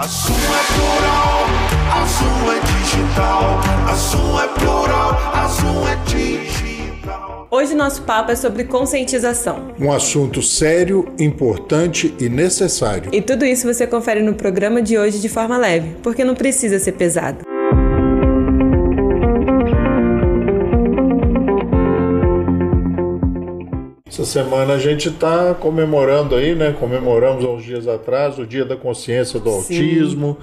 A Zoom é plural, a Zoom é digital. A Zoom é plural, a Zoom é digital. Hoje nosso papo é sobre conscientização. Um assunto sério, importante e necessário. E tudo isso você confere no programa de hoje de forma leve, porque não precisa ser pesado. Essa semana a gente está comemorando aí, né? Comemoramos há uns dias atrás o Dia da Consciência do Autismo.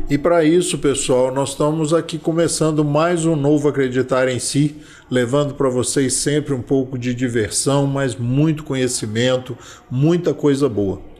E para isso, pessoal, nós estamos aqui começando mais um novo Acreditar em Si, levando para vocês sempre um pouco de diversão, mas muito conhecimento, muita coisa boa.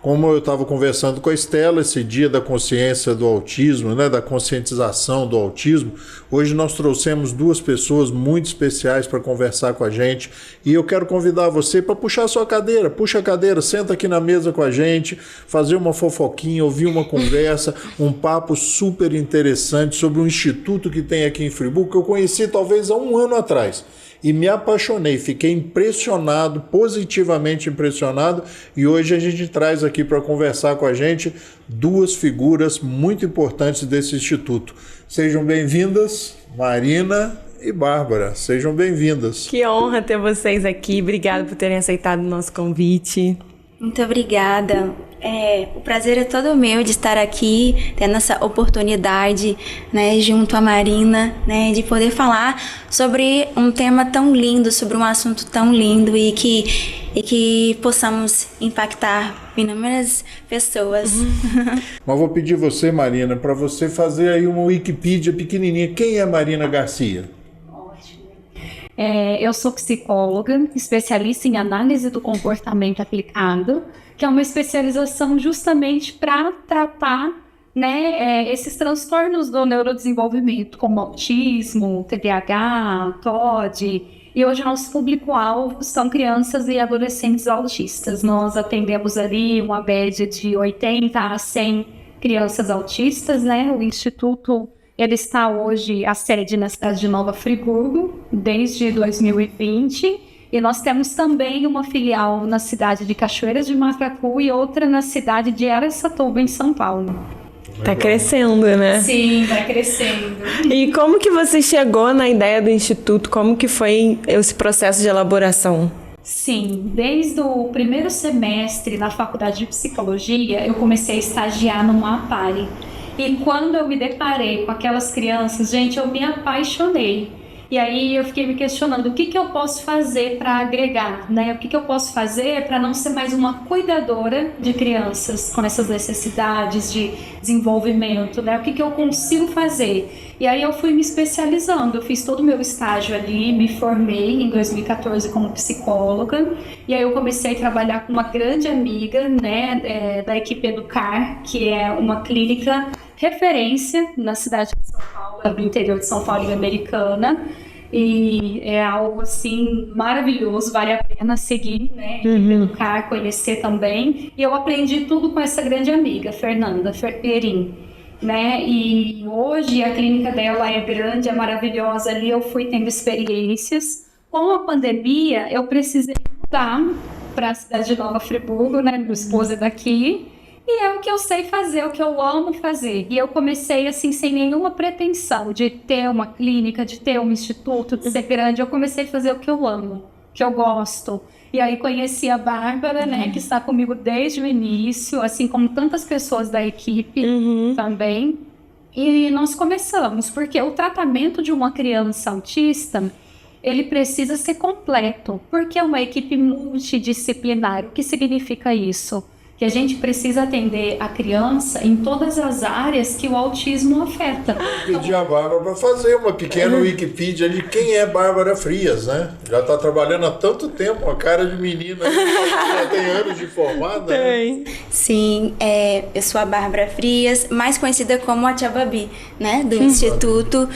Como eu estava conversando com a Estela, esse Dia da Consciência do Autismo, né, da conscientização do autismo, hoje nós trouxemos duas pessoas muito especiais para conversar com a gente e eu quero convidar você para puxar a sua cadeira, puxa a cadeira, senta aqui na mesa com a gente, fazer uma fofoquinha, ouvir uma conversa, um papo super interessante sobre um instituto que tem aqui em Friburgo, que eu conheci talvez há um ano atrás. E me apaixonei, fiquei impressionado, positivamente impressionado, e hoje a gente traz aqui para conversar com a gente duas figuras muito importantes desse instituto. Sejam bem-vindas, Marina e Bárbara, sejam bem-vindas. Que honra ter vocês aqui, obrigada por terem aceitado o nosso convite. Muito obrigada. O prazer é todo meu de estar aqui, tendo essa oportunidade, né, junto à Marina, né, de poder falar sobre um tema tão lindo, sobre um assunto tão lindo e que possamos impactar inúmeras pessoas. Mas vou pedir você, Marina, para você fazer aí uma Wikipedia pequenininha. Quem é Marina Garcia? Eu sou psicóloga, especialista em análise do comportamento aplicado, que é uma especialização justamente para tratar, né, esses transtornos do neurodesenvolvimento, como autismo, TDAH, TOD. E hoje nosso público-alvo são crianças e adolescentes autistas. Nós atendemos ali uma média de 80 a 100 crianças autistas, né? O Instituto ele está hoje, a sede na cidade de Nova Friburgo, desde 2020. E nós temos também uma filial na cidade de Cachoeiras de Macacu e outra na cidade de Araçatuba, em São Paulo. Tá crescendo, né? Sim, vai crescendo. E como que você chegou na ideia do Instituto? Como que foi esse processo de elaboração? Sim, desde o primeiro semestre na faculdade de psicologia, eu comecei a estagiar numa APARE. E quando eu me deparei com aquelas crianças, gente, eu me apaixonei. E aí eu fiquei me questionando o que eu posso fazer para agregar, né? O que eu posso fazer para não ser mais uma cuidadora de crianças com essas necessidades de desenvolvimento, né? O que eu consigo fazer? E aí eu fui me especializando, eu fiz todo o meu estágio ali, me formei em 2014 como psicóloga. E aí eu comecei a trabalhar com uma grande amiga, né, da equipe Educar, que é uma clínica referência na cidade de São Paulo, do interior de São Paulo e Americana, e é algo assim maravilhoso, vale a pena seguir, né, educar, conhecer também. E eu aprendi tudo com essa grande amiga, Fernanda Perim, né, e hoje a clínica dela é grande, é maravilhosa, ali eu fui tendo experiências. Com a pandemia, eu precisei mudar para a cidade de Nova Friburgo, né, minha esposa é daqui. E é o que eu sei fazer, o que eu amo fazer. E eu comecei assim, sem nenhuma pretensão de ter uma clínica, de ter um instituto, de ser grande. Eu comecei a fazer o que eu amo, que eu gosto. E aí conheci a Bárbara, né, que está comigo desde o início, assim como tantas pessoas da equipe também. E nós começamos, porque o tratamento de uma criança autista, ele precisa ser completo, porque é uma equipe multidisciplinar. O que significa isso? Que a gente precisa atender a criança em todas as áreas que o autismo afeta. Pedi a Bárbara para fazer uma pequena Wikipedia de quem é Bárbara Frias, né? Já está trabalhando há tanto tempo, a cara de menina, já tem anos de formada. Tem. Né? Sim, eu sou a Bárbara Frias, mais conhecida como a Tia Babi, né, do Instituto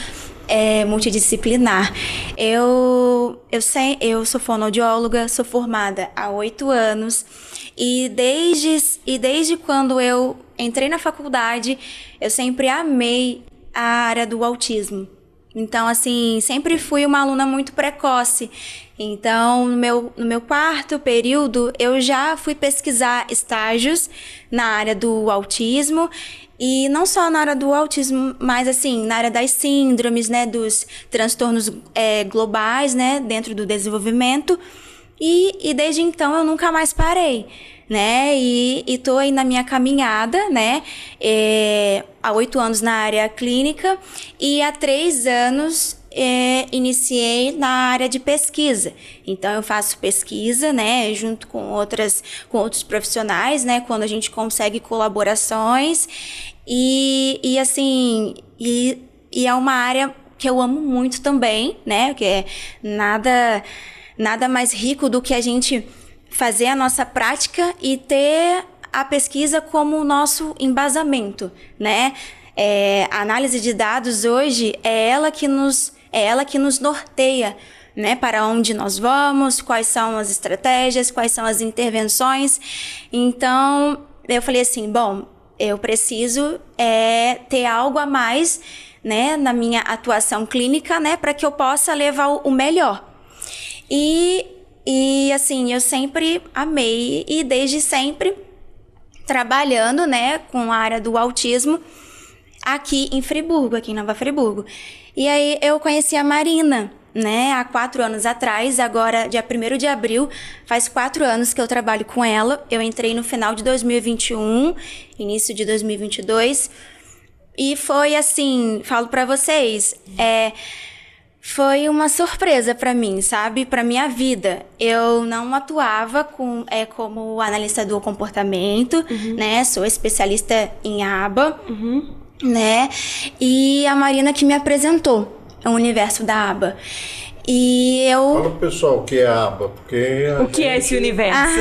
Multidisciplinar. Eu sou fonoaudióloga, sou formada há 8 anos. E desde quando eu entrei na faculdade, eu sempre amei a área do autismo. Então, assim, sempre fui uma aluna muito precoce. Então, no meu quarto período, eu já fui pesquisar estágios na área do autismo, e não só na área do autismo, mas assim, na área das síndromes, né, dos transtornos globais, né, dentro do desenvolvimento, e desde então eu nunca mais parei, né, e tô aí na minha caminhada, né, há 8 anos na área clínica, e há 3 anos iniciei na área de pesquisa. Então eu faço pesquisa, né, junto com outros profissionais, né, quando a gente consegue colaborações, e assim, é uma área que eu amo muito também, né, que é nada mais rico do que a gente fazer a nossa prática e ter a pesquisa como o nosso embasamento, né? A análise de dados hoje é ela que nos norteia, né, para onde nós vamos, quais são as estratégias, quais são as intervenções. Então, eu falei assim, bom, eu preciso ter algo a mais, né, na minha atuação clínica, né, para que eu possa levar o melhor. E assim, eu sempre amei, e desde sempre trabalhando, né, com a área do autismo aqui em Friburgo, aqui em Nova Friburgo. E aí eu conheci a Marina, né, há 4 anos atrás, agora dia 1º de abril, faz 4 anos que eu trabalho com ela. Eu entrei no final de 2021, início de 2022, e foi assim, falo pra vocês, foi uma surpresa pra mim, sabe? Pra minha vida. Eu não atuava como analista do comportamento, né, sou especialista em ABA, né, e a Marina que me apresentou o universo da ABA. E eu... Fala pro pessoal o que é ABA, porque... O que é esse universo?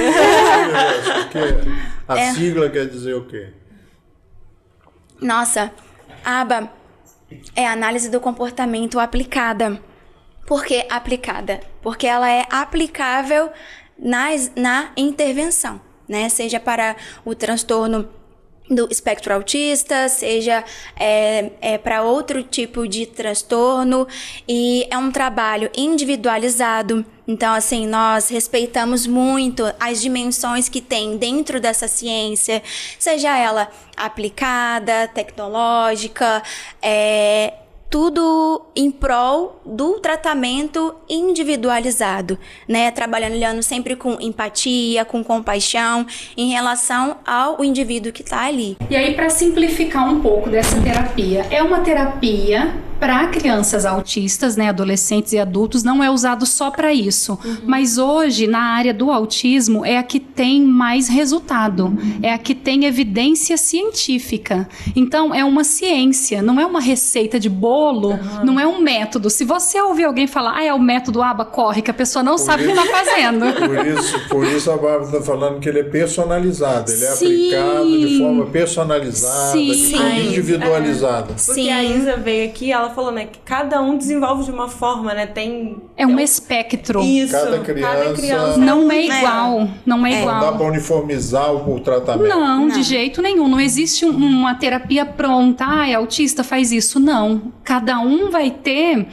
A sigla quer dizer o quê? Nossa, ABA é análise do comportamento aplicada. Por que aplicada? Porque ela é aplicável na intervenção, né? Seja para o transtorno do espectro autista, seja para outro tipo de transtorno, e é um trabalho individualizado. Então, assim, nós respeitamos muito as dimensões que tem dentro dessa ciência, seja ela aplicada, tecnológica, tudo em prol do tratamento individualizado, né? Olhando sempre com empatia, com compaixão em relação ao indivíduo que está ali. E aí, para simplificar um pouco dessa terapia, é uma terapia para crianças autistas, né, adolescentes e adultos, não é usado só para isso. Mas hoje, na área do autismo, é a que tem mais resultado, é a que tem evidência científica. Então, é uma ciência, não é uma receita de bolo, não é um método. Se você ouvir alguém falar, é o método ABA, corre, que a pessoa não sabe o que está fazendo. Por isso a Bárbara está falando que ele é personalizado, ele é aplicado de forma personalizada, individualizada. Porque a Isa veio aqui, ela falou, né, que cada um desenvolve de uma forma, né, tem... É um espectro. Isso, cada criança não é igual, não é igual. Não dá para uniformizar o tratamento. Não, de jeito nenhum, não existe uma terapia pronta, autista faz isso, não. Cada um vai ter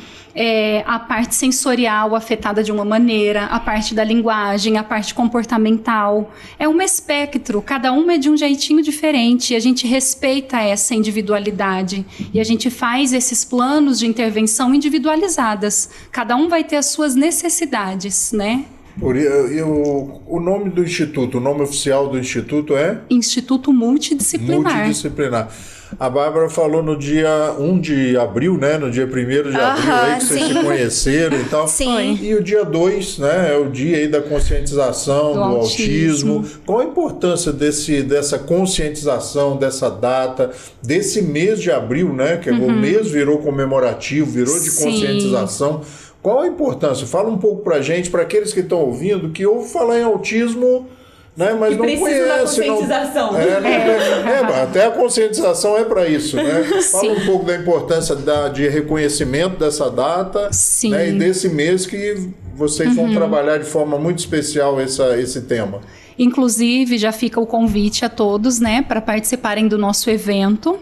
a parte sensorial afetada de uma maneira, a parte da linguagem, a parte comportamental. É um espectro, cada um é de um jeitinho diferente, e a gente respeita essa individualidade. E a gente faz esses planos de intervenção individualizadas. Cada um vai ter as suas necessidades, né? O nome do instituto, o nome oficial do instituto é? Instituto Multidisciplinar. A Bárbara falou no dia 1 de abril, né? No dia 1º de abril, aí que vocês se conheceram e tal. Sim. E o dia 2, né? É o dia aí da conscientização do autismo. Qual a importância dessa conscientização, dessa data, desse mês de abril, né? Que o mês virou comemorativo, virou de conscientização. Qual a importância? Fala um pouco pra gente, para aqueles que estão ouvindo, que ouvem falar em autismo, né, mas que não conhece. Da conscientização. Até a conscientização é para isso, né? Fala um pouco da importância de reconhecimento dessa data, né, e desse mês que vocês vão trabalhar de forma muito especial esse tema. Inclusive, já fica o convite a todos, né, para participarem do nosso evento.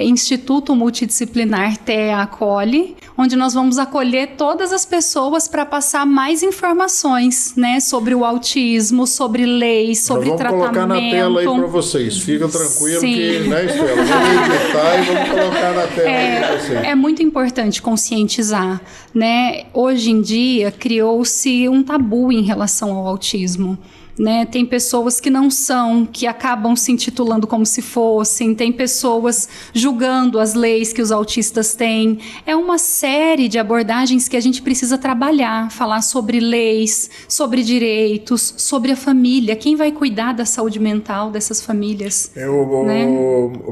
Instituto Multidisciplinar TEA Acolhe, onde nós vamos acolher todas as pessoas para passar mais informações, né, sobre o autismo, sobre leis, sobre tratamento. Vamos colocar na tela aí para vocês, fica tranquilo. Sim. Que, né, Estela, vamos editar e vamos colocar na tela aí para vocês. É muito importante conscientizar, né? Hoje em dia criou-se um tabu em relação ao autismo. Né? Tem pessoas que não são, que acabam se intitulando como se fossem, tem pessoas julgando as leis que os autistas têm. É uma série de abordagens que a gente precisa trabalhar, falar sobre leis, sobre direitos, sobre a família, quem vai cuidar da saúde mental dessas famílias.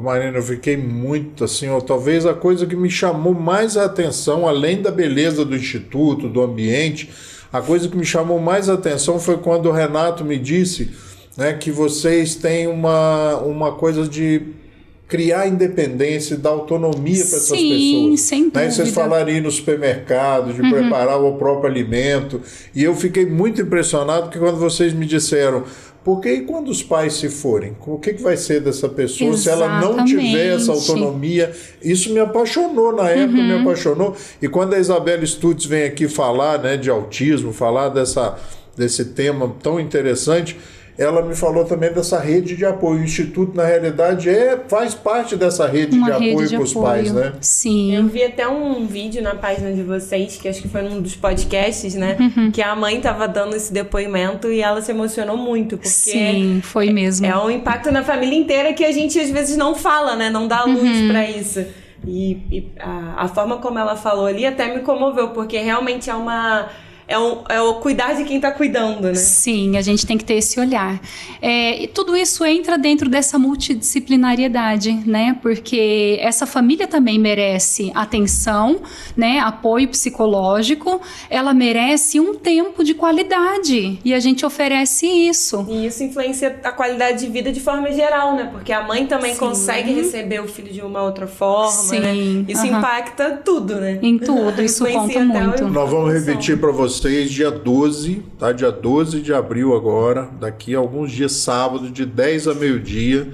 Marina, eu fiquei muito assim, talvez a coisa que me chamou mais a atenção, além da beleza do Instituto, do ambiente, a coisa que me chamou mais a atenção foi quando o Renato me disse, né, que vocês têm uma coisa de criar independência, dar autonomia para essas pessoas. Sim, sem dúvida. Vocês falaram ir no supermercado, de preparar o próprio alimento. E eu fiquei muito impressionado porque quando vocês me disseram, porque e quando os pais se forem? O que vai ser dessa pessoa? Exatamente. Se ela não tiver essa autonomia? Isso me apaixonou, na época me apaixonou. E quando a Isabela Stutz vem aqui falar, né, de autismo, falar desse tema tão interessante, ela me falou também dessa rede de apoio. O Instituto, na realidade, faz parte dessa rede de apoio para os pais, né? Sim. Eu vi até um vídeo na página de vocês, que acho que foi num dos podcasts, né? Que a mãe estava dando esse depoimento e ela se emocionou muito. Porque sim, foi mesmo. É um impacto na família inteira que a gente às vezes não fala, né? Não dá luz para isso. E a forma como ela falou ali até me comoveu, porque realmente é o cuidar de quem está cuidando, né? Sim, a gente tem que ter esse olhar. E tudo isso entra dentro dessa multidisciplinariedade, né? Porque essa família também merece atenção, né? Apoio psicológico, ela merece um tempo de qualidade e a gente oferece isso. E isso influencia a qualidade de vida de forma geral, né? Porque a mãe também consegue receber o filho de uma outra forma, né? Isso impacta tudo, né? Em tudo, isso conta muito. Nós vamos repetir para vocês dia 12, tá? Dia 12 de abril agora, daqui a alguns dias, sábado, de 10 a meio-dia.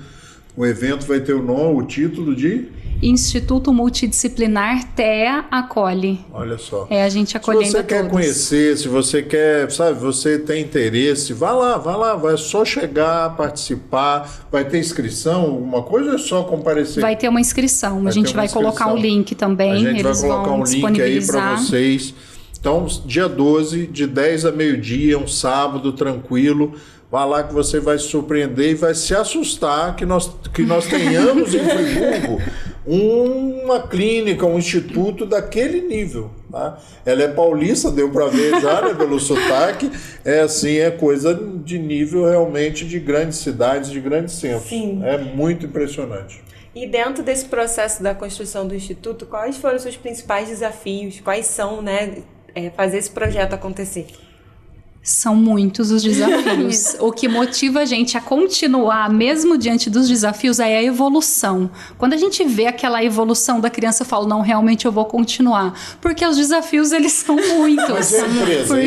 O evento vai ter o título de... Instituto Multidisciplinar TEA Acolhe. Olha só. A gente acolhendo se você quer todos. conhecer, se você quer, sabe, você tem interesse, vá lá, vai só chegar, participar, vai ter inscrição, alguma coisa, ou é só comparecer? Vai ter uma inscrição, a gente vai colocar o link também, a gente eles vai colocar vão um link aí para vocês. Então, dia 12, de 10 a meio-dia, um sábado tranquilo, vá lá que você vai se surpreender e vai se assustar que nós tenhamos em Friburgo uma clínica, um instituto daquele nível. Tá? Ela é paulista, deu para ver já, né, pelo sotaque. É coisa de nível realmente de grandes cidades, de grandes centros. Sim. É muito impressionante. E dentro desse processo da construção do Instituto, quais foram os seus principais desafios? Quais são, né, fazer esse projeto acontecer? São muitos os desafios. O que motiva a gente a continuar, mesmo diante dos desafios, é a evolução. Quando a gente vê aquela evolução da criança, eu falo, não, realmente eu vou continuar. Porque os desafios, eles são muitos. Mas e a empresa?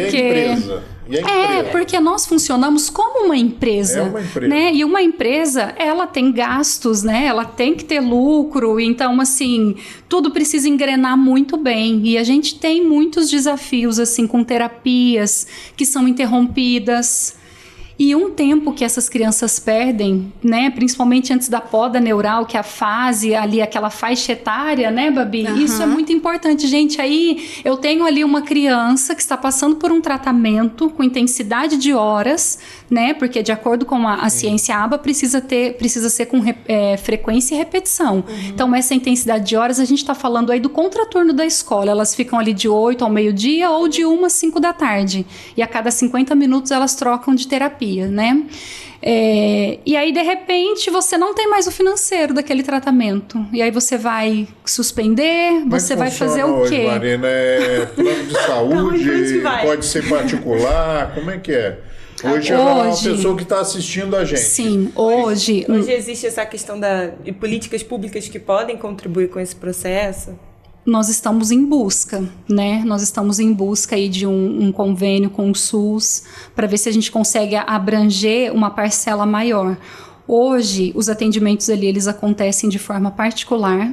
E a empresa? Porque nós funcionamos como uma empresa, né? E uma empresa, ela tem gastos, né? Ela tem que ter lucro, então, assim, tudo precisa engrenar muito bem. E a gente tem muitos desafios, assim, com terapias que são interrompidas. E um tempo que essas crianças perdem, né, principalmente antes da poda neural, que é a fase ali, aquela faixa etária, né, Babi? Isso é muito importante, gente. Aí eu tenho ali uma criança que está passando por um tratamento com intensidade de horas, né, porque de acordo com a ciência ABA precisa ser com frequência e repetição. Então essa intensidade de horas a gente está falando aí do contraturno da escola. Elas ficam ali de 8 ao meio-dia ou de 1 às 5 da tarde. E a cada 50 minutos elas trocam de terapia, né? E aí, de repente, você não tem mais o financeiro daquele tratamento. E aí você vai suspender, você vai fazer o quê? Hoje, Marina, plano de saúde, pode ser particular, como é que é? Hoje é uma pessoa que está assistindo a gente. Sim, hoje existe essa questão de políticas públicas que podem contribuir com esse processo? Nós estamos em busca, né? Nós estamos em busca aí de um convênio com o SUS para ver se a gente consegue abranger uma parcela maior. Hoje, os atendimentos ali, eles acontecem de forma particular.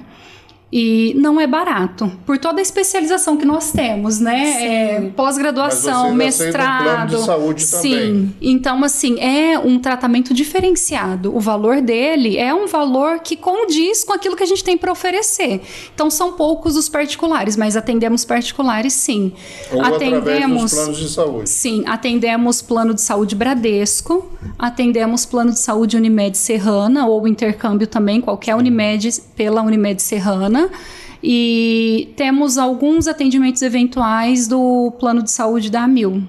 E não é barato, por toda a especialização que nós temos, né? Pós-graduação, mestrado. Plano de saúde sim. também. Então, assim, é um tratamento diferenciado. O valor dele é um valor que condiz com aquilo que a gente tem para oferecer. Então, são poucos os particulares, mas atendemos particulares, sim. Ou através dos planos de saúde. Sim, atendemos plano de saúde Bradesco, atendemos plano de saúde Unimed Serrana, ou intercâmbio também, qualquer Unimed pela Unimed Serrana. E temos alguns atendimentos eventuais do plano de saúde da AMIL.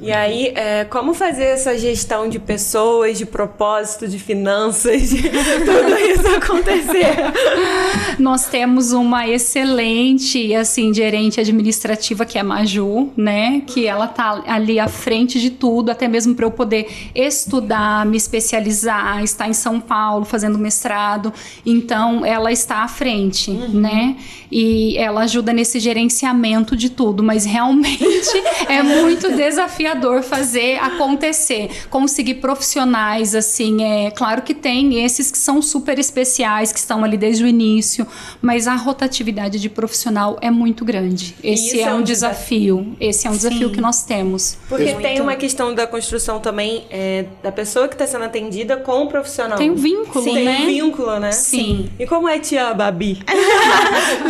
E aí, como fazer essa gestão de pessoas, de propósito, de finanças, de tudo isso acontecer? Nós temos uma excelente, assim, gerente administrativa, que é a Maju, né? Que ela tá ali à frente de tudo, até mesmo para eu poder estudar, me especializar, estar em São Paulo fazendo mestrado. Então, ela está à frente, né? E ela ajuda nesse gerenciamento de tudo, mas realmente é muito desafiador fazer acontecer, conseguir profissionais, assim, claro que tem esses que são super especiais, que estão ali desde o início, mas a rotatividade de profissional é muito grande. Esse é um desafio. Esse é um desafio que nós temos. Porque tem uma questão da construção também, da pessoa que está sendo atendida com o profissional. Tem um vínculo, né? né? Tem um vínculo, né? Sim. E como é tia Babi?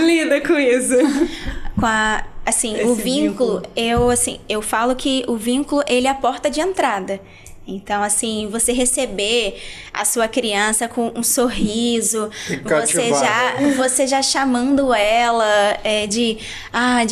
Lida com isso. Assim, Esse o vínculo, eu falo que o vínculo, ele é a porta de entrada. Então, assim, você receber a sua criança com um sorriso, você já chamando ela de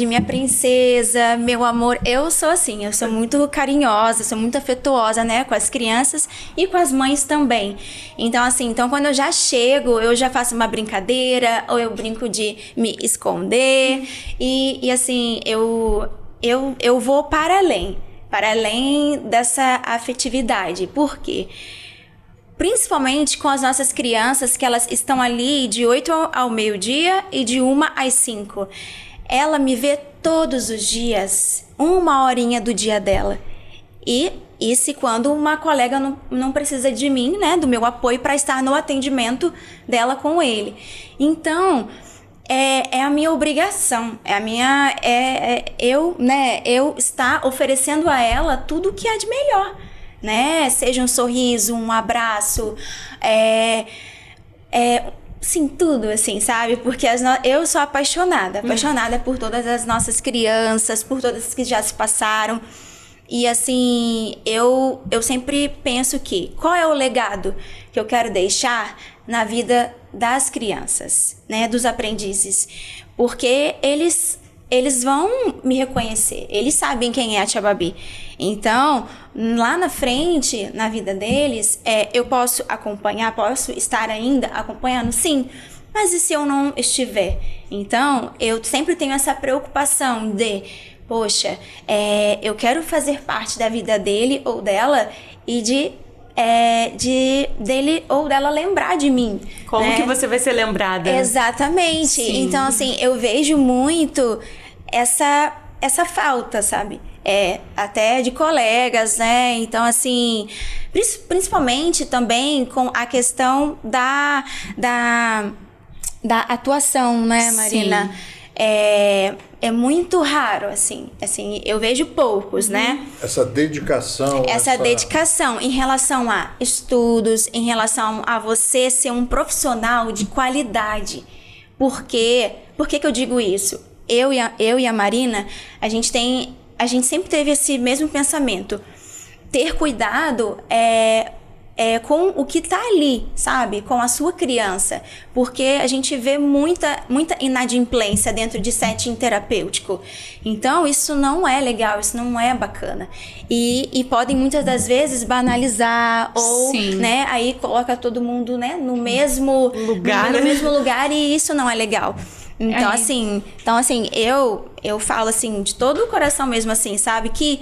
minha princesa, meu amor. Eu sou assim, eu sou muito carinhosa, sou muito afetuosa, né, com as crianças e com as mães também. Então, assim, quando eu já chego, eu já faço uma brincadeira, ou eu brinco de me esconder, e assim, eu vou para além dessa afetividade. Por quê? Principalmente com as nossas crianças, que elas estão ali de 8 ao meio-dia e de 1 às 5. Ela me vê todos os dias, 1 horinha do dia dela. E se quando uma colega não precisa de mim, né, do meu apoio para estar no atendimento dela com ele. Então, é a minha obrigação, eu estar oferecendo a ela tudo o que há de melhor, né? Seja um sorriso, um abraço, sim, tudo, assim, sabe? Porque eu sou apaixonada por todas as nossas crianças, por todas que já se passaram. E assim, eu sempre penso que qual é o legado que eu quero deixar na vida das crianças, né, dos aprendizes, porque eles vão me reconhecer, eles sabem quem é a Tia Babi. Então, lá na frente, na vida deles, eu posso acompanhar, posso estar ainda acompanhando, sim, mas e se eu não estiver? Então, eu sempre tenho essa preocupação de, poxa, eu quero fazer parte da vida dele ou dela e dele ou dela lembrar de mim. Como, né? que você vai ser lembrada? Exatamente. Sim. Então, assim, eu vejo muito essa falta, sabe? Até de colegas, né? Então, assim, principalmente também com a questão da atuação, né, Marina? Sim. É muito raro, assim, eu vejo poucos, né? Essa dedicação. Essa dedicação em relação a estudos, em relação a você ser um profissional de qualidade. Por quê? Por que eu digo isso? Eu e a Marina, a gente sempre teve esse mesmo pensamento. Ter cuidado com o que tá ali, sabe? Com a sua criança. Porque a gente vê muita inadimplência dentro de setting terapêutico. Então, isso não é legal, isso não é bacana. E podem, muitas das vezes, banalizar ou, Sim. né? Aí coloca todo mundo, né? No mesmo lugar, e isso não é legal. Então, assim, eu falo, assim, de todo o coração mesmo, assim, sabe? Que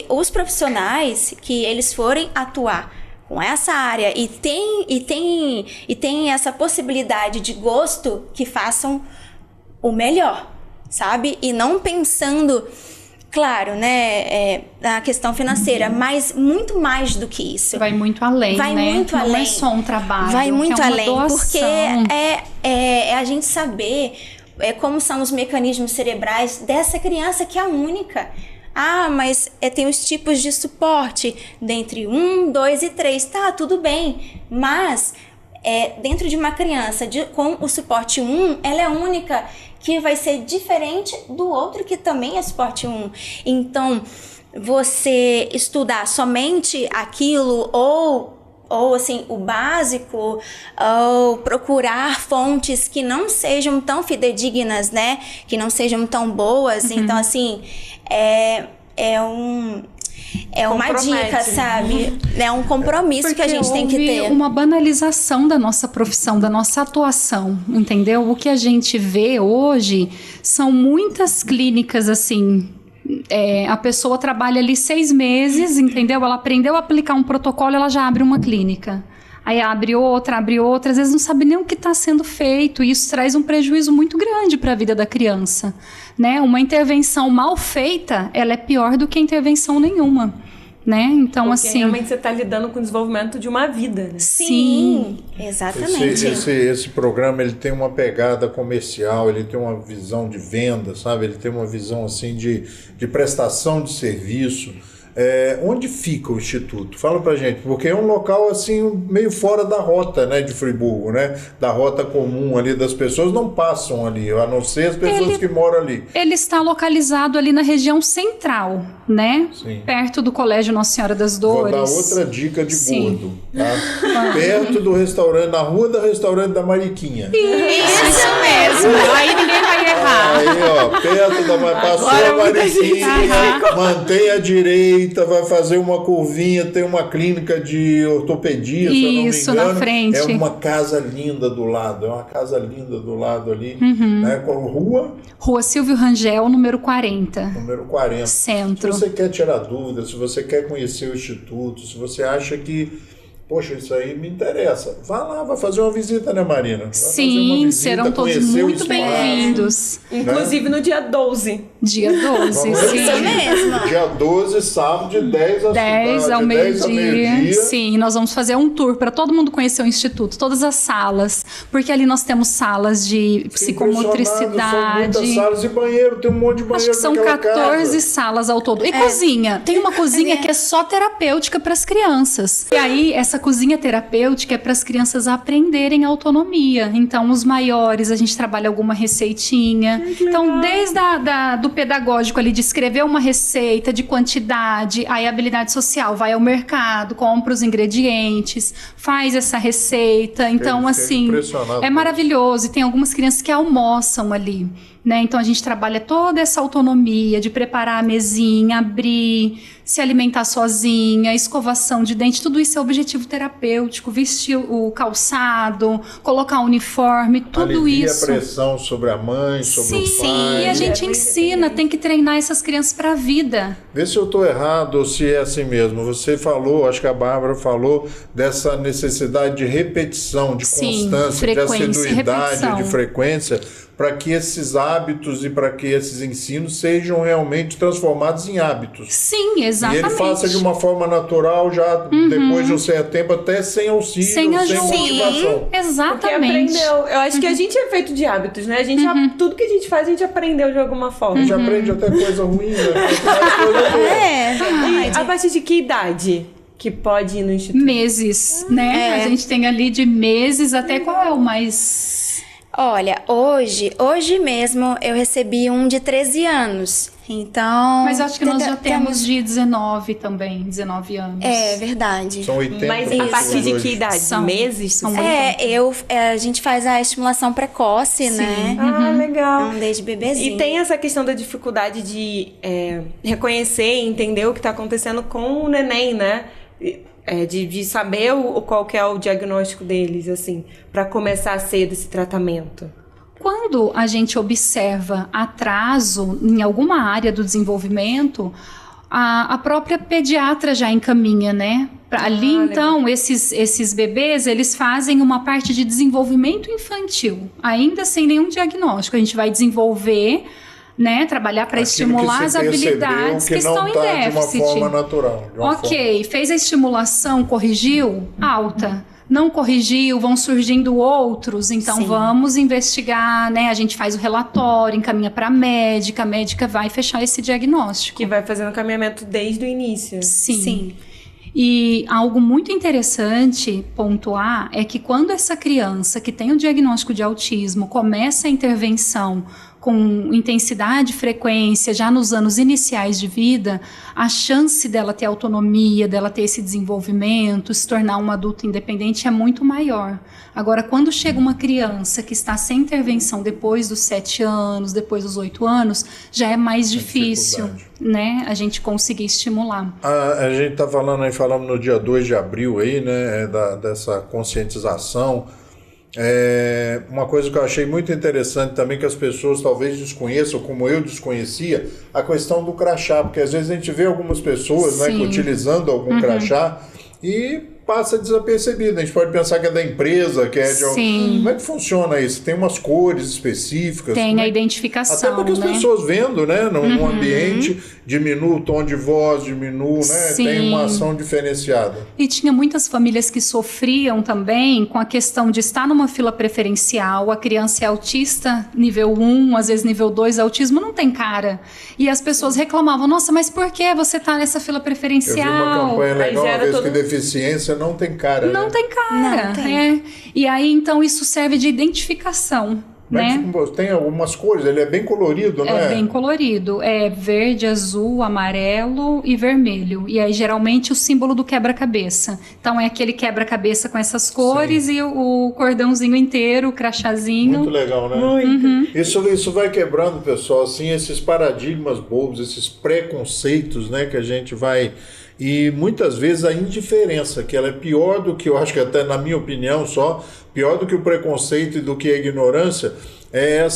os profissionais, que eles forem atuar com essa área e tem essa possibilidade de gosto, que façam o melhor, sabe? E não pensando claro, né, a questão financeira, mas muito mais do que isso. Vai muito além, Vai né? muito Não além. é só um trabalho, Vai muito é uma além, doação. porque é a gente saber como são os mecanismos cerebrais dessa criança que é única. Ah, mas tem os tipos de suporte, dentre 1, 2 e 3, tá, tudo bem, mas dentro de uma criança com o suporte 1, ela é única, que vai ser diferente do outro que também é suporte 1. Então, você estudar somente aquilo ou assim, o básico, ou procurar fontes que não sejam tão fidedignas, né? Que não sejam tão boas. Então, assim, uma dica, sabe? É um compromisso Porque que a gente tem que ter. uma banalização da nossa profissão, da nossa atuação, entendeu? O que a gente vê hoje são muitas clínicas, assim... a pessoa trabalha ali 6 meses, entendeu? Ela aprendeu a aplicar um protocolo, ela já abre uma clínica. Aí abre outra, às vezes não sabe nem o que está sendo feito, e isso traz um prejuízo muito grande para a vida da criança, né? Uma intervenção mal feita, ela é pior do que intervenção nenhuma, né? Então, porque assim... realmente você está lidando com o desenvolvimento de uma vida, né? Sim, exatamente. Esse programa, ele tem uma pegada comercial, ele tem uma visão de venda, sabe? Ele tem uma visão, assim, de prestação de serviço. Onde fica o Instituto? Fala pra gente, porque é um local assim meio fora da rota, né, de Friburgo, né? Da rota comum ali, das pessoas não passam ali, a não ser as pessoas que moram ali. Ele está localizado ali na região central, né? Sim. Perto do Colégio Nossa Senhora das Dores. Vou dar outra dica de Sim. gordo, tá? Perto do restaurante, na rua do restaurante da Mariquinha. Isso mesmo. Aí ninguém vai errar. Aí, ó, perto da passou a Mariquinha, mantém a direita, vai fazer uma curvinha, tem uma clínica de ortopedia, se eu não me Isso, engano. na frente. É uma casa linda do lado, ali, né? Qual rua? Rua Silvio Rangel, número 40. Número 40. Centro. Se você quer tirar dúvidas, se você quer conhecer o Instituto, se você acha que poxa, isso aí me interessa. Vá lá, vai fazer uma visita, né, Marina? Vai fazer uma Sim, visita, serão todos conhecer o muito espaço. bem-vindos. Inclusive no dia 12. Dia 12, Vamos sim. Isso mesmo. Dia 12, sábado, de 10 10 ao de 10 ao meio-dia. meio-dia. Sim, nós vamos fazer um tour para todo mundo conhecer o Instituto, todas as salas, porque ali nós temos salas de Fiquei impressionado, são psicomotricidade. muitas salas e banheiro, tem um monte de banheiro Acho que são naquela 14 casa. salas ao todo. E cozinha. Tem uma cozinha que é só terapêutica para as crianças. E aí, essa cozinha terapêutica é para as crianças aprenderem autonomia. Então, os maiores, a gente trabalha alguma receitinha. Então, desde do pedagógico ali, de escrever uma receita, de quantidade, aí a habilidade social, vai ao mercado, compra os ingredientes, faz essa receita. Então, Fiquei assim, impressionado é com maravilhoso. E tem algumas crianças que almoçam ali, né? Então, a gente trabalha toda essa autonomia de preparar a mesinha, abrir, se alimentar sozinha, escovação de dente, tudo isso é objetivo terapêutico, vestir o calçado, colocar o uniforme, tudo Alivia isso. a pressão sobre a mãe, sobre o pai. Sim, e a gente ensina, tem que treinar essas crianças para a vida. Vê se eu estou errado ou se é assim mesmo. Você falou, acho que a Bárbara falou, dessa necessidade de repetição, de Sim, constância, de frequência, assiduidade, repetição. de frequência, para que esses hábitos e para que esses ensinos sejam realmente transformados em hábitos. Sim, E exatamente. ele faça de uma forma natural, já depois de um certo tempo, até sem auxílio, Sem ajuda. motivação. Porque Exatamente. aprendeu. Eu acho que a gente é feito de hábitos, né? A gente tudo que a gente faz, a gente aprendeu de alguma forma. A gente aprende até coisa ruim, né? Até coisa boa. E a partir de que idade que pode ir no instituto? Meses, né? A gente tem ali de meses até qual é o mais... Olha, hoje mesmo eu recebi um de 13 anos. Então... Mas eu acho que nós já temos de 19 também, 19 anos. É verdade. São 80 Mas a pessoas partir de que hoje. idade? São- Meses? são A gente faz a estimulação precoce, né? Ah, legal. Então, desde bebezinho. E tem essa questão da dificuldade de reconhecer e entender o que está acontecendo com o neném, né? De saber qual que é o diagnóstico deles, assim, para começar cedo esse tratamento. Quando a gente observa atraso em alguma área do desenvolvimento, a própria pediatra já encaminha, né? Ali, então, esses bebês, eles fazem uma parte de desenvolvimento infantil, ainda sem nenhum diagnóstico. A gente vai desenvolver né? Trabalhar para estimular as habilidades que estão em déficit. De uma forma natural. Fez a estimulação, corrigiu? Alta. Não corrigiu, vão surgindo outros, então Sim. vamos investigar, né? A gente faz o relatório, encaminha para a médica vai fechar esse diagnóstico. Que vai fazendo caminhamento desde o início. Sim. E algo muito interessante pontuar é que quando essa criança que tem o diagnóstico de autismo começa a intervenção com intensidade e frequência já nos anos iniciais de vida, a chance dela ter autonomia, dela ter esse desenvolvimento, se tornar um adulto independente é muito maior. Agora, quando chega uma criança que está sem intervenção depois dos 7 anos, depois dos 8 anos, já é mais difícil, né, a gente conseguir estimular. A gente está falando no dia 2 de abril aí, né, dessa conscientização. Uma coisa que eu achei muito interessante também, que as pessoas talvez desconheçam, como eu desconhecia, a questão do crachá, porque às vezes a gente vê algumas pessoas, né, utilizando algum crachá e passa desapercebido. A gente pode pensar que é da empresa, que é de algum... Como é que funciona isso? Tem umas cores específicas? Tem a identificação, até porque as pessoas vendo, né, num ambiente, diminui o tom de voz, diminui, né, tem uma ação diferenciada. E tinha muitas famílias que sofriam também com a questão de estar numa fila preferencial, a criança é autista nível 1, às vezes nível 2, autismo não tem cara. E as pessoas reclamavam, nossa, mas por que você está nessa fila preferencial? Eu vi uma campanha legal uma vez que deficiência não tem cara. Não, né? Tem cara. Não tem. E aí, então, isso serve de identificação. Né? Tem algumas cores, ele é bem colorido, né? É bem colorido, é verde, azul, amarelo e vermelho. E aí geralmente o símbolo do quebra-cabeça. Então é aquele quebra-cabeça com essas cores e o cordãozinho inteiro, o crachazinho. Muito legal, né? Muito. Isso vai quebrando, pessoal, assim, esses paradigmas bobos, esses preconceitos, né, que a gente vai... E muitas vezes a indiferença, que ela é pior do que, eu acho que até na minha opinião só, pior do que o preconceito e do que a ignorância, é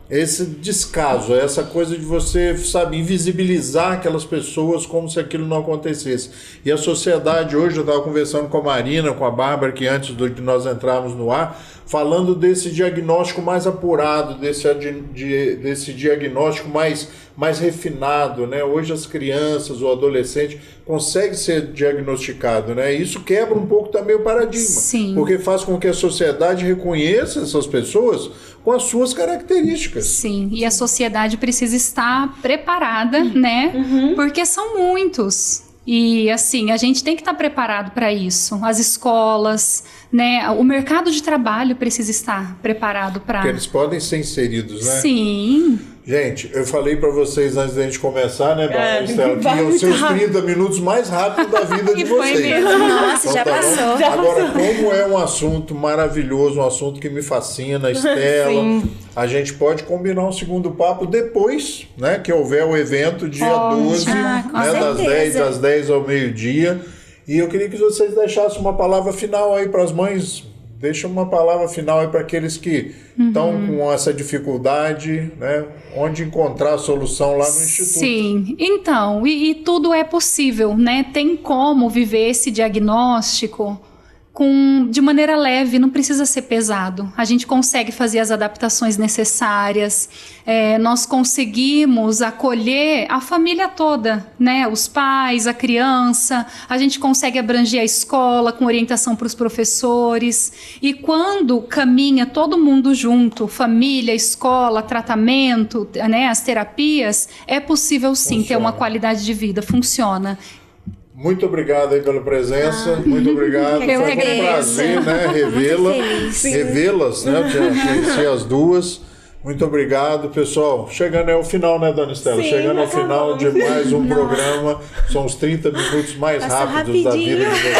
esse descaso, essa coisa de você, sabe, invisibilizar aquelas pessoas como se aquilo não acontecesse. E a sociedade hoje, eu estava conversando com a Marina, com a Bárbara, que antes de nós entrarmos no ar, falando desse diagnóstico mais apurado, desse diagnóstico mais refinado, né? Hoje as crianças, o adolescente consegue ser diagnosticado, né? E isso quebra um pouco também o paradigma, Sim. porque faz com que a sociedade reconheça essas pessoas com as suas características. Sim, e a sociedade precisa estar preparada, né? Porque são muitos. E assim, a gente tem que estar preparado para isso. As escolas, né? O mercado de trabalho precisa estar preparado para... Porque eles podem ser inseridos, né? Sim. Gente, eu falei para vocês antes da gente começar, né, Estela, que iam ser os 30 minutos mais rápidos da vida de vocês. Nossa, Então, já passou. Agora, como é um assunto maravilhoso, um assunto que me fascina, Estela, a gente pode combinar um segundo papo depois, né, que houver o evento, dia 12, né, das 10 ao meio-dia. E eu queria que vocês deixassem uma palavra final aí para as mães. Deixa uma palavra final aí para aqueles que estão com essa dificuldade, né? Onde encontrar a solução lá no Instituto. Sim, então, e tudo é possível, né? Tem como viver esse diagnóstico de maneira leve, não precisa ser pesado. A gente consegue fazer as adaptações necessárias, nós conseguimos acolher a família toda, né? Os pais, a criança, a gente consegue abranger a escola com orientação para os professores. E quando caminha todo mundo junto, família, escola, tratamento, né? As terapias, é possível sim ter uma qualidade de vida, funciona. Muito obrigado aí pela presença, muito obrigado. Foi um prazer, né, revê-las, né, conhecer as duas. Muito obrigado, pessoal. Chegando ao final, né, dona Estela? Chegando ao final de mais um programa. São os 30 minutos mais rápidos da vida de vocês.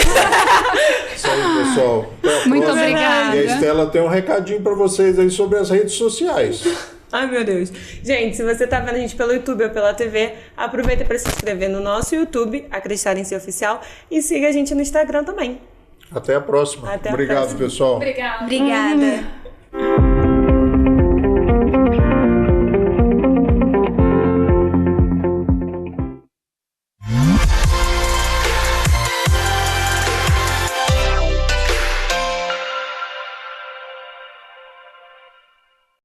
Isso aí, pessoal. Muito obrigada. E a Estela tem um recadinho para vocês aí sobre as redes sociais. Ai, meu Deus. Gente, se você tá vendo a gente pelo YouTube ou pela TV, aproveita para se inscrever no nosso YouTube, Acreditar em Si Oficial, e siga a gente no Instagram também. Até a próxima. Até a Obrigado, próxima. pessoal. Obrigada. Obrigada.